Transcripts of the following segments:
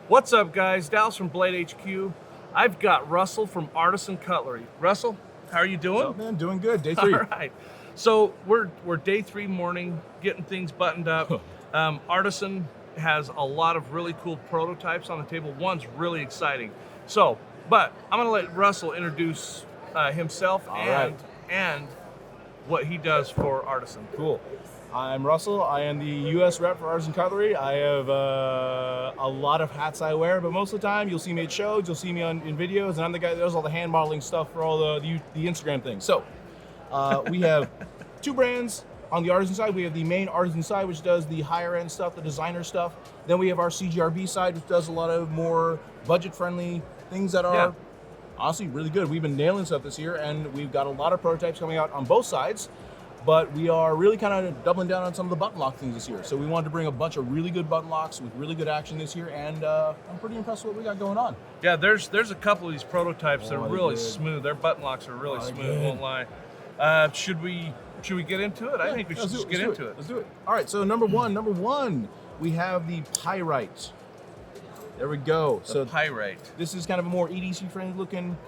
What's up, guys? Dallas from Blade HQ. I've got Russell from Artisan Cutlery. Russell, how are you doing? What's up, man? Doing good. Day 3. All right. So we're day 3 morning, getting things buttoned up. Artisan has a lot of really cool prototypes on the table. One's really exciting. So, but I'm gonna let Russell introduce himself and what he does for Artisan. Cool. I'm Russell. I am the U.S. rep for Artisan Cutlery. I have a lot of hats I wear, but most of the time you'll see me at shows, you'll see me in videos, and I'm the guy that does all the hand modeling stuff for all the Instagram things. So we have 2 brands. On the Artisan side, we have the main Artisan side, which does the higher end stuff, the designer stuff. Then we have our CJRB side, which does a lot of more budget-friendly things that are honestly really good. We've been nailing stuff this year, and we've got a lot of prototypes coming out on both sides. But we are really kind of doubling down on some of the button lock things this year. So we wanted to bring a bunch of really good button locks with really good action this year, and I'm pretty impressed with what we got going on. Yeah, there's a couple of these prototypes that are really smooth. Their button locks are really smooth, won't lie. Should we get into it? I think we should just get into it. Let's do it. All right, so number one, we have the Pyrite. There we go. The Pyrite. This is kind of a more EDC friendly looking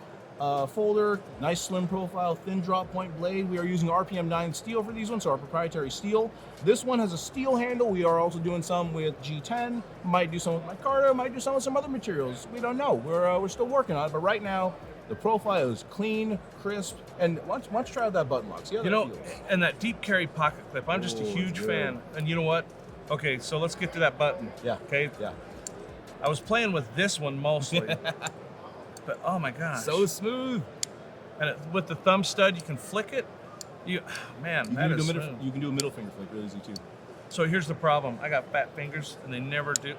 folder, nice slim profile, thin drop point blade. We are using RPM 9 steel for these ones, so our proprietary steel. This one has a steel handle. We are also doing some with G10. Might do some with micarta, might do some with some other materials. We don't know. We're still working on it, but right now the profile is clean, crisp, and why don't you try out that button lock? See how that feels. And that deep carry pocket clip. I'm just a huge fan. And you know what? Okay, so let's get to that button. Yeah. Okay. Yeah. I was playing with this one mostly. But oh my gosh, so smooth! And with the thumb stud, you can flick it. That is smooth. You can do a middle finger flick really easy too. So here's the problem: I got fat fingers, and they never do.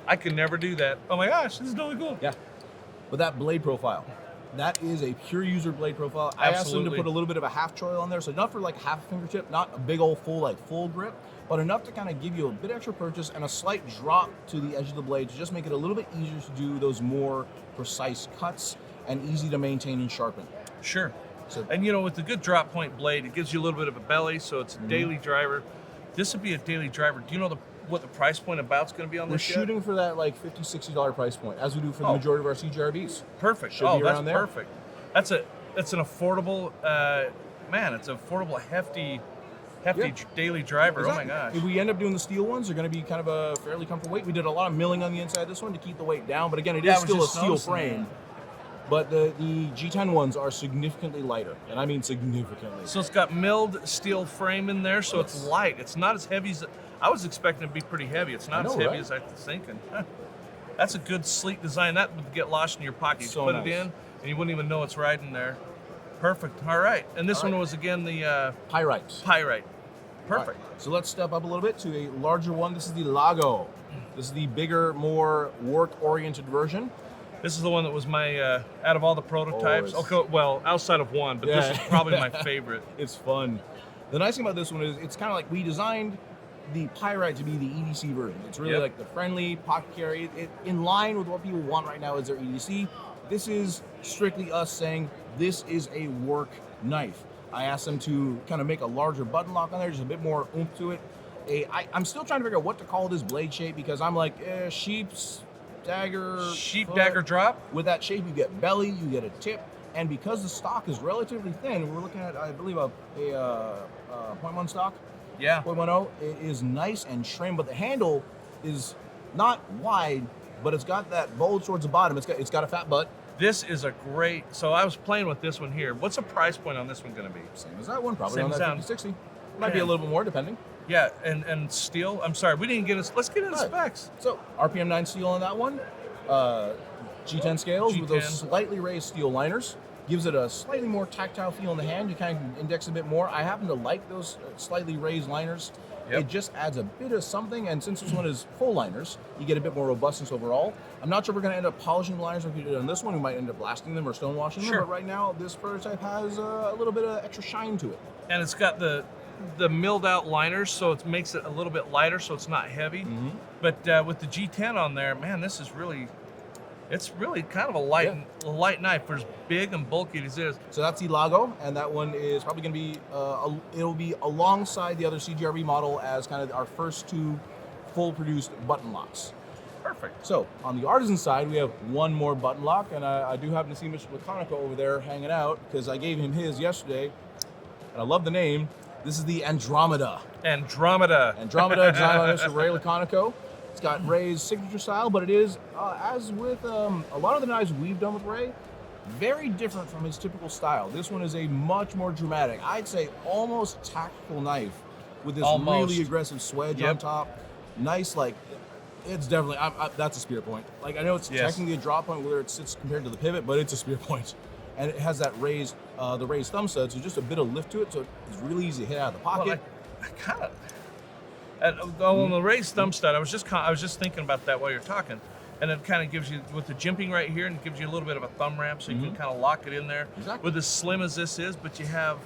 I can never do that. Oh my gosh, this is really cool. Yeah, but that blade profile, that is a pure user blade profile. Absolutely. I asked them to put a little bit of a half choil on there, so not for like half a fingertip, not a big old full grip, but enough to kind of give you a bit extra purchase and a slight drop to the edge of the blade to just make it a little bit easier to do those more precise cuts and easy to maintain and sharpen. Sure. And with the good drop point blade, it gives you a little bit of a belly, so it's a daily driver. This would be a daily driver. Do you know what the price point about's going to be on this? We're shooting for that like $50, $60 price point, as we do for the majority of our CJRBs. Perfect. Should be around that's perfect. That's an affordable, it's an affordable, hefty daily driver. Exactly. Oh my gosh. If we end up doing the steel ones, they're going to be kind of a fairly comfortable weight. We did a lot of milling on the inside of this one to keep the weight down, but again, it is still a steel frame. But the G10 ones are significantly lighter, and I mean significantly. So it's got milled steel frame in there, so it's light. It's not as heavy as I was expecting it to be. Pretty heavy. It's not as heavy as I was thinking. That's a good sleek design. That would get lost in your pocket. You put it in, and you wouldn't even know it's right in there. Perfect. All right. And this one was again the Pyrite. Pyrite. Perfect. Right. So let's step up a little bit to a larger one. This is the Lago. This is the bigger, more work-oriented version. This is the one that was my, out of all the prototypes, outside of one, but this is probably my favorite. It's fun. The nice thing about this one is it's kind of like we designed the Pyrite to be the EDC version. It's really like the friendly pocket carry. In line with what people want right now is their EDC. This is strictly us saying this is a work knife. I asked them to kind of make a larger button lock on there, just a bit more oomph to it. I'm still trying to figure out what to call this blade shape because I'm like, sheep's dagger. Sheep dagger drop? With that shape, you get belly, you get a tip, and because the stock is relatively thin, we're looking at, I believe, a 0.1 stock. Yeah. 0.10. It is nice and trim, but the handle is not wide, but it's got that bulge towards the bottom. It's got a fat butt. This is a great, so I was playing with this one here. What's the price point on this one going to be? Same as that one, probably Same on that 50, 60. Might be a little bit more, depending. Yeah, and steel, I'm sorry, we didn't get it. Let's get into specs. So, RPM 9 steel on that one. G10 scales with those slightly raised steel liners. Gives it a slightly more tactile feel in the hand. You kind of index a bit more. I happen to like those slightly raised liners. It just adds a bit of something, and since this one is full liners, you get a bit more robustness overall. I'm not sure we're going to end up polishing the liners like we did on this one. We might end up blasting them or stonewashing them, but right now this prototype has a little bit of extra shine to it. And it's got the milled out liners, so it makes it a little bit lighter, so it's not heavy. But with the G10 on there, man, this is really It's really kind of a light knife for as big and bulky as it is. So that's the Lago, and that one is probably going to be, it'll be alongside the other CJRB model as kind of our first two full produced button locks. Perfect. So on the Artisan side, we have one more button lock, and I do happen to see Mr. Laconico over there hanging out because I gave him his yesterday, and I love the name. This is the Andromeda. Andromeda. Andromeda, designed by Mr. Ray Laconico. It's got Ray's signature style, but it is, as with a lot of the knives we've done with Ray, very different from his typical style. This one is a much more dramatic, I'd say almost tactical knife with this really aggressive swedge on top. Nice, like, it's definitely, that's a spear point. Like, I know it's technically a drop point where it sits compared to the pivot, but it's a spear point. And it has that raised, the raised thumb stud, so just a bit of lift to it, so it's really easy to hit out of the pocket. Well, I kind of, on the raised thumb stud, I was just thinking about that while you're talking. And it kind of gives you, with the jimping right here, and it gives you a little bit of a thumb ramp, so you can kind of lock it in there. Exactly. With as slim as this is, but you have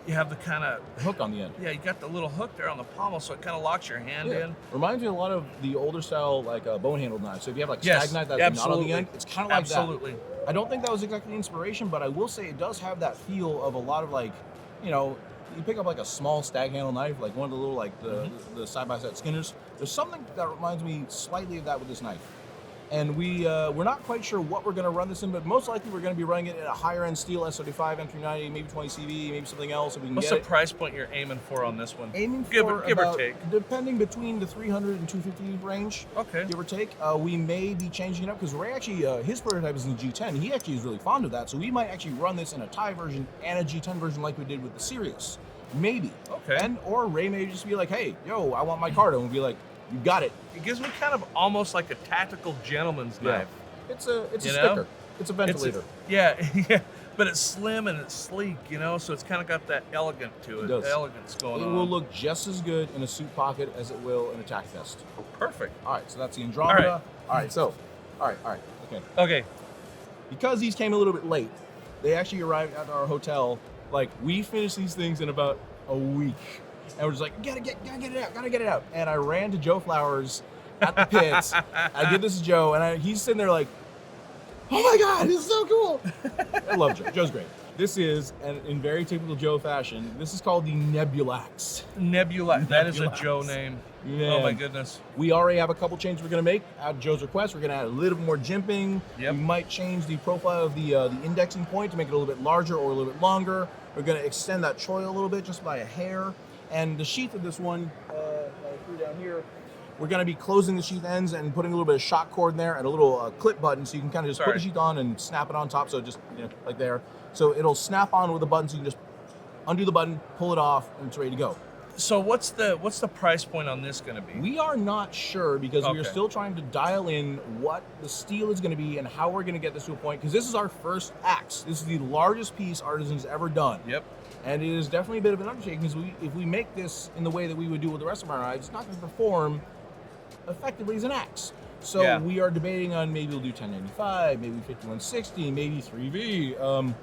the kind of hook on the end. Yeah, you got the little hook there on the pommel, so it kind of locks your hand in. Reminds me a lot of the older style, like bone-handled knives. So if you have like stag knife that's not on the end, it's kind of like that. I don't think that was exactly inspiration, but I will say it does have that feel of a lot of like, you know, you pick up like a small stag handle knife, like one of the little like the side-by-side Skinners. There's something that reminds me slightly of that with this knife. And we're not quite sure what we're going to run this in, but most likely we're going to be running it in a higher end steel S35, M390, maybe 20 CV, maybe something else if we can What's get the price point you're aiming for on this one? Aiming give for or about, take. Depending between the 300 and 250 range. Okay. Give or take. We may be changing it up because Ray actually, his prototype is in the G10. He actually is really fond of that, so we might actually run this in a Thai version and a G10 version like we did with the Sirius. Maybe. Okay. Or Ray may just be like, hey, yo, I want my Cardo, and we'll be like, you got it. It gives me kind of almost like a tactical gentleman's knife. It's a sticker. It's a ventilator. Yeah, but it's slim and it's sleek, you know, so it's kind of got that elegant to it. Elegance going on. It will look just as good in a suit pocket as it will in a tack vest. Perfect. All right, so that's the Andromeda. All right, okay. Okay. Because these came a little bit late, they actually arrived at our hotel. Like, we finished these things in about a week. And we're just like, gotta get it out. And I ran to Joe Flowers at the pits. I give this to Joe, and he's sitting there like, oh my God, this is so cool. I love Joe. Joe's great. This is, and in very typical Joe fashion, this is called the Nebulaxe. Nebulaxe. That is a Joe name. Man. Oh my goodness. We already have a couple changes we're going to make at Joe's request. We're going to add a little bit more jimping. Yep. We might change the profile of the indexing point to make it a little bit larger or a little bit longer. We're going to extend that choil a little bit just by a hair. And the sheath of this one, I threw down here, we're going to be closing the sheath ends and putting a little bit of shock cord in there and a little clip button so you can kind of just put the sheath on and snap it on top. So just, like there. So it'll snap on with a button so you can just undo the button, pull it off, and it's ready to go. So what's the price point on this going to be? We are not sure because we are still trying to dial in what the steel is going to be and how we're going to get this to a point, because this is our first axe. This is the largest piece Artisan's ever done. Yep. And it is definitely a bit of an undertaking because if we make this in the way that we would do with the rest of our knives, it's not going to perform effectively as an axe. So we are debating on maybe we'll do 1095, maybe 5160, maybe 3V.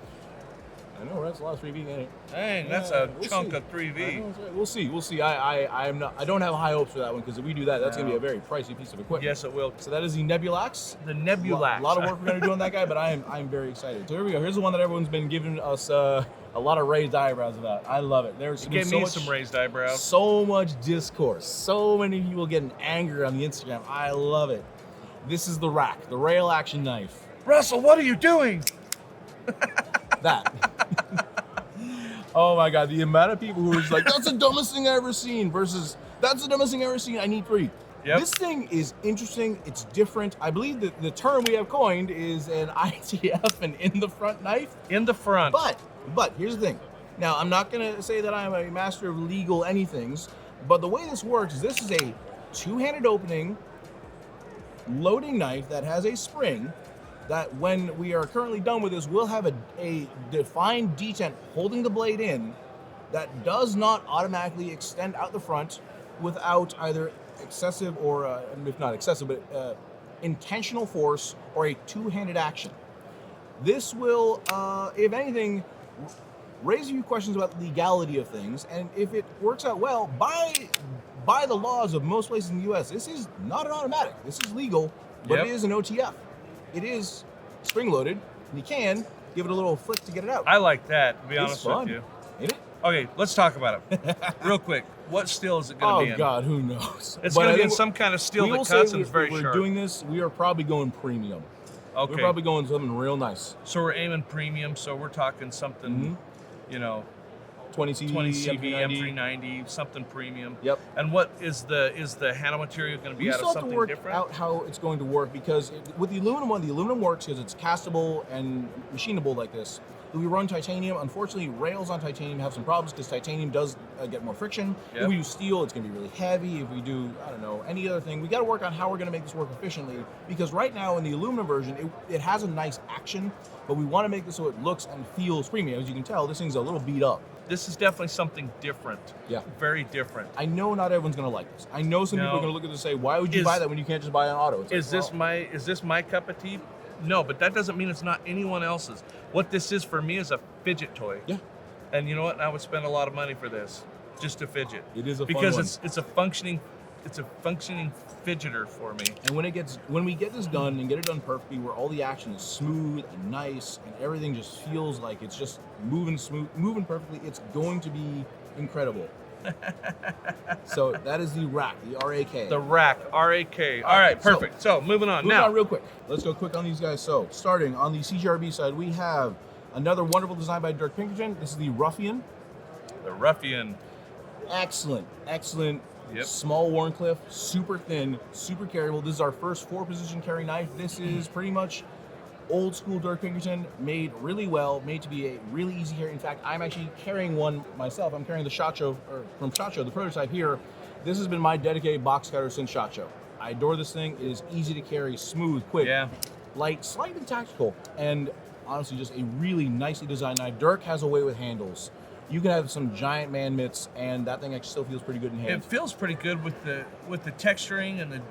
I know, right? That's a lot of 3V in it. Dang, that's a chunk of 3V. We'll see. I don't have high hopes for that one because if we do that, that's going to be a very pricey piece of equipment. Yes, it will. So that is the Nebulaxe. The Nebulaxe. A lot of work we're going to do on that guy, but I'm very excited. So here we go. Here's the one that everyone's been giving us a lot of raised eyebrows about. I love it. There's gave me some raised eyebrows. So much discourse. So many people getting angry on the Instagram. I love it. This is the R.A.K, the rail action knife. Russell, what are you doing? That. Oh my God, the amount of people who are just like, that's the dumbest thing I've ever seen versus that's the dumbest thing I've ever seen, I need 3. Yep. This thing is interesting, it's different. I believe that the term we have coined is an ITF, an in the front knife. In the front. But here's the thing. Now, I'm not gonna say that I'm a master of legal anythings, but the way this works is this is a two-handed opening loading knife that has a spring that when we are currently done with this, we'll have a defined detent holding the blade in that does not automatically extend out the front without either excessive or, if not excessive, but intentional force or a two-handed action. This will, if anything, raise a few questions about the legality of things, and if it works out well, by the laws of most places in the U.S., this is not an automatic. This is legal, but it is an OTF. It is spring-loaded, and you can give it a little flick to get it out. I like that, to be honest with you. Ain't it? Okay, let's talk about it real quick. What steel is it going to be in? Oh God, who knows? It's going to be in some kind of steel that cuts and is very sharp. We're doing this. We are probably going premium. Okay. We're probably going something real nice. So we're aiming premium. So we're talking something, you know, 20 CV, M390, something premium. Yep. And what is the handle material going to be out of something different? We still have to work out how it's going to work because with the aluminum one, the aluminum works because it's castable and machinable like this. If we run titanium, unfortunately, rails on titanium have some problems because titanium does get more friction. Yep. If we do steel, it's going to be really heavy. If we do, I don't know, any other thing, we got to work on how we're going to make this work efficiently because right now in the aluminum version, it has a nice action, but we want to make this so it looks and feels premium. As you can tell, this thing's a little beat up. This is definitely something different. Yeah. Very different. I know not everyone's going to like this. I know some people are going to look at this and say, why would you buy that when you can't just buy an auto? Is this my cup of tea? No, but that doesn't mean it's not anyone else's. What this is for me is a fidget toy. Yeah. And you know what? I would spend a lot of money for this, just to fidget. It is a fun because one. it's a functioning fidgeter for me. And when we get this done and get it done perfectly, where all the action is smooth and nice and everything just feels like it's just moving perfectly, it's going to be incredible. So that is the R.A.K, the R.A.K. The R.A.K. All right, perfect. So moving on now. Real quick. Let's go quick on these guys. So starting on the CJRB side, we have another wonderful design by Dirk Pinkerton. This is the Ruffian. The Ruffian. Excellent. Yep. Small Warncliffe, super thin, super carryable. This is our first 4-position carry knife. This is pretty much old school Dirk Pinkerton, made really well, made to be a really easy carry. In fact, I'm actually carrying one myself. I'm carrying the SHOT Show, from SHOT Show, the prototype here. This has been my dedicated box cutter since SHOT Show. I adore this thing. It is easy to carry, smooth, quick, light, slightly tactical, and honestly just a really nicely designed knife. Dirk has a way with handles. You can have some giant man mitts, and that thing actually still feels pretty good in hand. It feels pretty good with the texturing and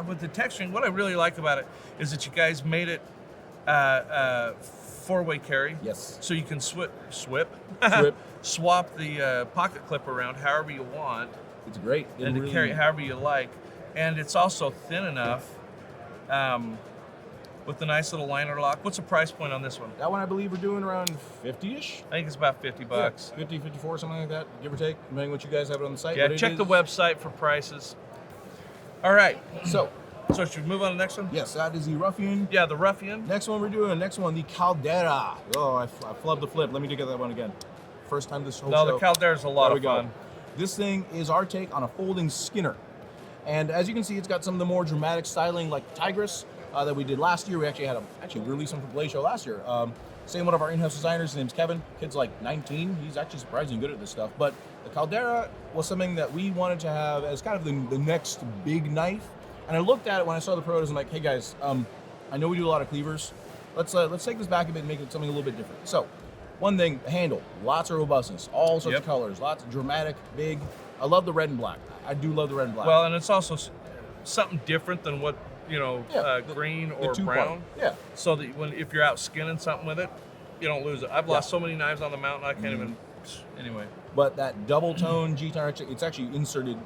with the texturing. What I really like about it is that you guys made it 4-way carry. Yes. So you can swap the pocket clip around however you want. It's great. And to carry it however you like. And it's also thin enough with the nice little liner lock. What's the price point on this one? That one I believe we're doing around 50-ish. I think it's about 50 bucks. Yeah, 50, 54, something like that, give or take, depending what you guys have it on the site. Yeah, check the website for prices. All right. So should we move on to the next one? Yes, that is the Ruffian. Yeah, the Ruffian. Next one the Caldera. Oh, I flubbed the flip. Let me get that one again. First time this whole show. No, the Caldera's a lot of fun. This thing is our take on a folding Skinner. And as you can see, it's got some of the more dramatic styling like Tigress that we did last year. We actually had we released them for Blade Show last year. Same one of our in-house designers, his name's Kevin. Kid's like 19. He's actually surprisingly good at this stuff. But the Caldera was something that we wanted to have as kind of the next big knife. And I looked at it when I saw the protos. I'm like, hey guys, I know we do a lot of cleavers. Let's take this back a bit and make it something a little bit different. So, one thing, the handle, lots of robustness, all sorts of colors, lots of dramatic, big. I love the red and black. I do love the red and black. Well, and it's also something different than what green or brown. Yeah. So that if you're out skinning something with it, you don't lose it. I've lost so many knives on the mountain I can't even. Anyway. But that double tone G-tone, it's actually inserted.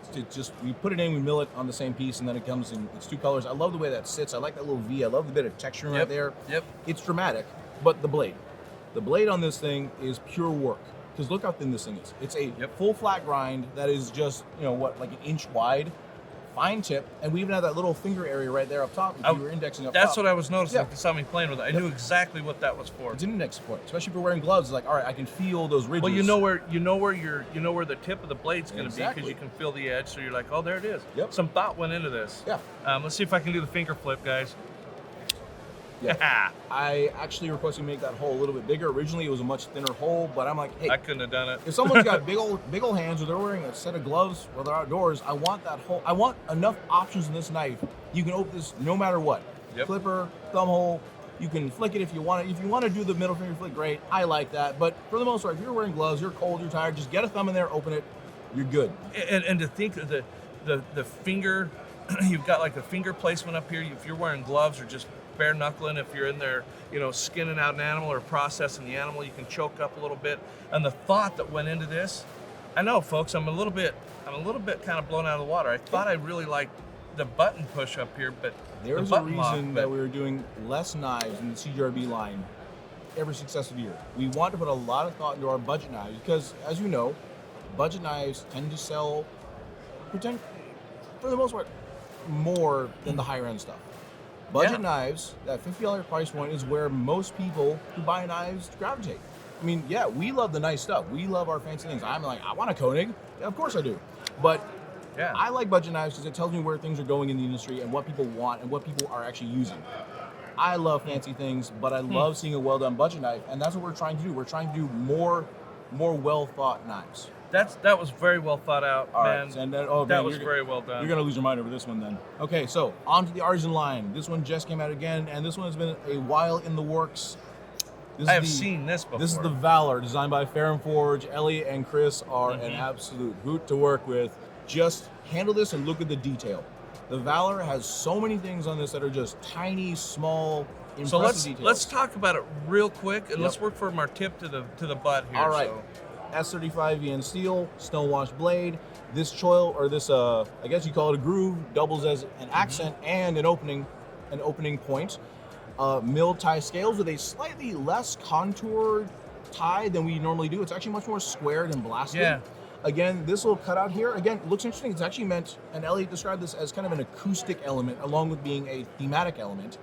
We put it in, we mill it on the same piece, and then it comes in its 2 colors. I love the way that sits. I like that little V. I love the bit of texture right there. Yep. It's dramatic, but the blade on this thing is pure work. Because look how thin this thing is. It's a full flat grind that is just like an inch wide. Fine tip, and we even have that little finger area right there up top if you were indexing up top. That's what I was noticing if you saw me playing with it. I knew exactly what that was for. It's an index point, especially if you're wearing gloves. It's like, all right, I can feel those ridges. Well, you know where the tip of the blade's going to be because you can feel the edge. So you're like, oh, there it is. Yep. Some thought went into this. Yeah. Let's see if I can do the finger flip, guys. Yeah. I actually requested to make that hole a little bit bigger. Originally, it was a much thinner hole, but I'm like, hey, I couldn't have done it. If someone's got big old hands or they're wearing a set of gloves while they're outdoors, I want that hole. I want enough options in this knife. You can open this no matter what. Yep. Clipper, thumb hole. You can flick it if you want it. If you want to do the middle finger flick, great. I like that. But for the most part, if you're wearing gloves, you're cold, you're tired, just get a thumb in there, open it. You're good. And to think of the finger, you've got like a finger placement up here. If you're wearing gloves or just bare knuckling, if you're in there, skinning out an animal or processing the animal, you can choke up a little bit. And the thought that went into this, I know, folks, I'm a little bit kind of blown out of the water. I thought I really liked the button push up here, but there's a reason that we were doing less knives in the CJRB line every successive year. We want to put a lot of thought into our budget knives because, as you know, budget knives tend to sell, for the most part, more than the higher end stuff. Budget knives, that $50 price point is where most people who buy knives gravitate. I mean, yeah, we love the nice stuff. We love our fancy things. I'm like, I want a Koenig. Yeah, of course I do. But I like budget knives because it tells me where things are going in the industry and what people want and what people are actually using. I love fancy things, but I love seeing a well-done budget knife, and that's what we're trying to do. We're trying to do more well-thought knives. That was very well thought out, man. Right, and then, that was very well done. You're gonna lose your mind over this one then. Okay, so on to the Artisan line. This one just came out again, and this one has been a while in the works. I have seen this before. This is the Valor, designed by Fair & Forge. Elliot and Chris are an absolute hoot to work with. Just handle this and look at the detail. The Valor has so many things on this that are just tiny, small, impressive details. Let's talk about it real quick, and let's work from our tip to the butt here. All right. So. S35 VN steel, stone-washed blade. This choil, or this, I guess you call it a groove, doubles as an accent and an opening point. Milled tie scales with a slightly less contoured tie than we normally do. It's actually much more squared and blasted. Yeah. Again, this little cutout here, again, looks interesting. It's actually meant, and Elliot described this as kind of an acoustic element along with being a thematic element.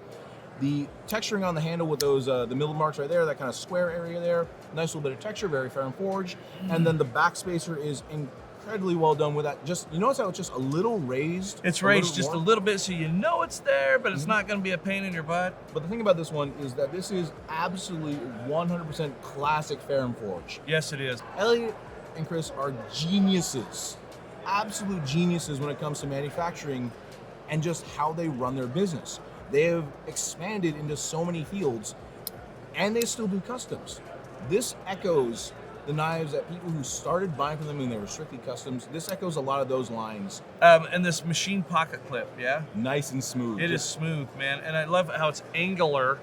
The texturing on the handle with those, the milled marks right there, that kind of square area there, nice little bit of texture, very Fair & Forge. And then the back spacer is incredibly well done with that. Just, you notice how it's just a little raised? It's raised just a little bit so you know it's there, but it's not going to be a pain in your butt. But the thing about this one is that this is absolutely 100% classic Fair & Forge. Yes, it is. Elliot and Chris are geniuses, absolute geniuses when it comes to manufacturing and just how they run their business. They have expanded into so many fields, and they still do customs. This echoes the knives that people who started buying from them when they were strictly customs. This echoes a lot of those lines. And this machine pocket clip, nice and smooth. It is smooth, man, and I love how it's angular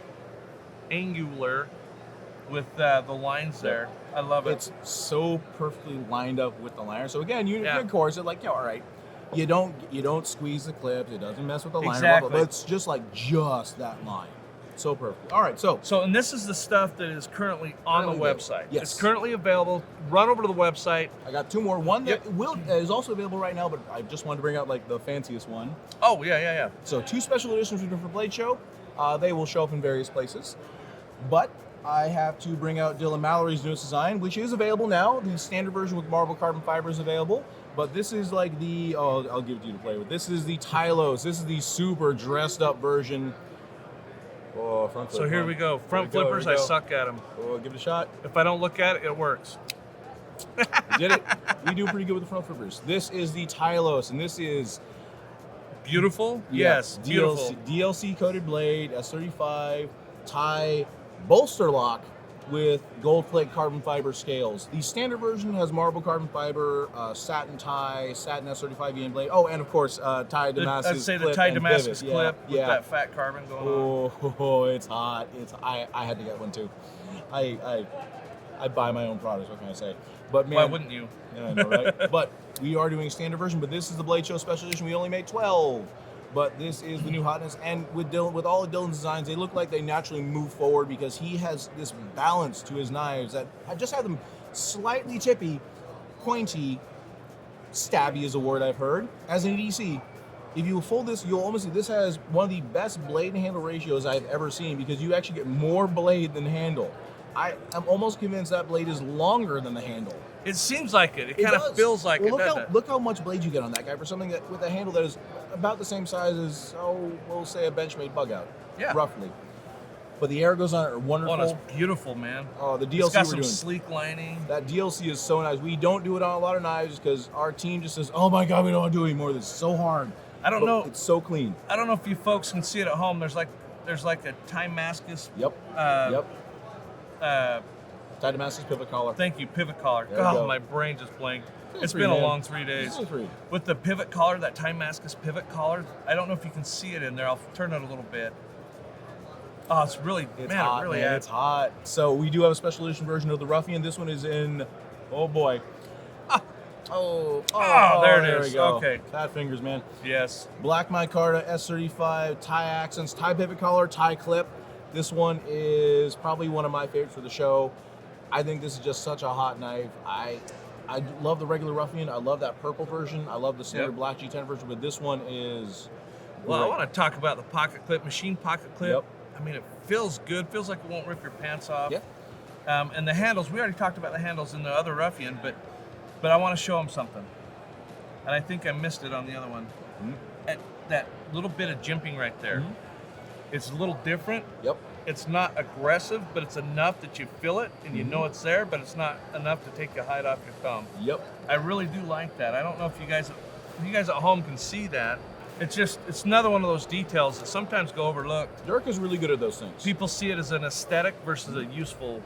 with the lines there. I love it. It's so perfectly lined up with the liner. So again, you of course are like, all right. You don't squeeze the clips. It doesn't mess with the liner. Exactly. But it's just like that line. So perfect. All right, so and this is the stuff that is currently on the website. Yes. It's currently available. Run over to the website. I got two more. One that is also available right now, but I just wanted to bring out like the fanciest one. Oh, yeah. So 2 special editions we do for Blade Show. They will show up in various places. But I have to bring out Dylan Mallory's newest design, which is available now. The standard version with marble carbon fiber is available. But this is like the, I'll give it to you to play with. This is the Tylos. This is the super dressed up version. Oh, front flip. So here we go. Front flippers, I suck at them. Oh, give it a shot. If I don't look at it, it works. We did it. We do pretty good with the front flippers. This is the Tylos, and this is beautiful. Yes, beautiful. DLC coated blade, S35, tie, bolster lock with gold flake carbon fiber scales. The standard version has marble carbon fiber, satin tie, satin S35 VN blade. Oh, and of course, tie Damascus clip. I'd say the tie Damascus clip with that fat carbon going on. Oh, it's hot. I had to get one too. I buy my own products. What can I say? But man, why wouldn't you? Yeah, I know, right? But we are doing a standard version. But this is the Blade Show Special Edition. We only made 12. But this is the new hotness, and with all of Dylan's designs, they look like they naturally move forward because he has this balance to his knives that I just have them slightly tippy, pointy, stabby is a word I've heard. As an EDC, if you fold this, you'll almost see this has one of the best blade and handle ratios I've ever seen because you actually get more blade than handle. I'm almost convinced that blade is longer than the handle. It seems like it. It kind of feels like it, doesn't it? Look how much blade you get on that guy for something that with a handle that is about the same size as, we'll say a Benchmade bug out. Yeah. Roughly. But the air goes on it are wonderful. Oh, it's beautiful, man. Oh, the DLC it's got we're some doing. Sleek lining. That DLC is so nice. We don't do it on a lot of knives because our team just says, oh my God, we don't want to do it anymore. This is so hard. I don't know. It's so clean. I don't know if you folks can see it at home. There's like a tie Damascus. Tie Damascus pivot collar. Thank you, pivot collar. God, my brain just blanked. It's been a long 3 days. With the pivot collar, that tie Damascus pivot collar, I don't know if you can see it in there. I'll turn it a little bit. Oh, it's really, hot, it's hot. So we do have a special edition version of the Ruffian. This one is in, oh boy. There it is. We go. Okay. Fat fingers, man. Yes. Black micarta, S35, tie accents, tie pivot collar, tie clip. This one is probably one of my favorites for the show. I think this is just such a hot knife. I love the regular Ruffian. I love that purple version. I love the standard black G10 version, but this one is Well, great. I want to talk about the pocket clip, machine pocket clip. Yep. I mean, it feels good. Feels like it won't rip your pants off. Yeah. And the handles, we already talked about the handles in the other Ruffian, but I want to show them something. And I think I missed it on the other one. At that little bit of jimping right there. It's a little different. Yep. It's not aggressive, but it's enough that you feel it and you know it's there, but it's not enough to take your hide off your thumb. Yep. I really do like that. I don't know if you guys at home can see that. It's another one of those details that sometimes go overlooked. Dirk is really good at those things. People see it as an aesthetic versus a useful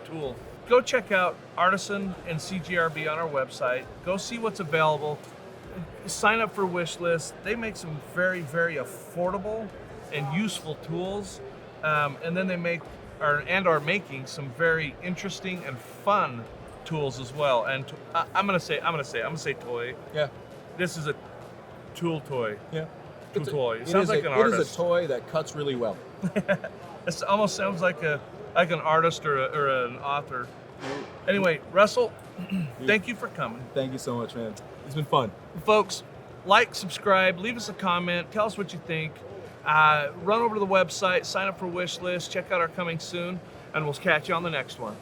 tool. Go check out Artisan and CJRB on our website. Go see what's available. Sign up for wish lists. They make some very, very affordable and useful tools, and then they are making some very interesting and fun tools as well. And I'm gonna say toy. Yeah. This is a tool toy. Yeah. Tool toy. It It sounds is like a, an It artist. is a toy that cuts really well. It almost sounds like an artist or an author. Anyway, Russell, thank you for coming. Thank you so much, man. It's been fun. Folks, like, subscribe, leave us a comment, tell us what you think. Run over to the website, sign up for wish list, check out our coming soon, and we'll catch you on the next one.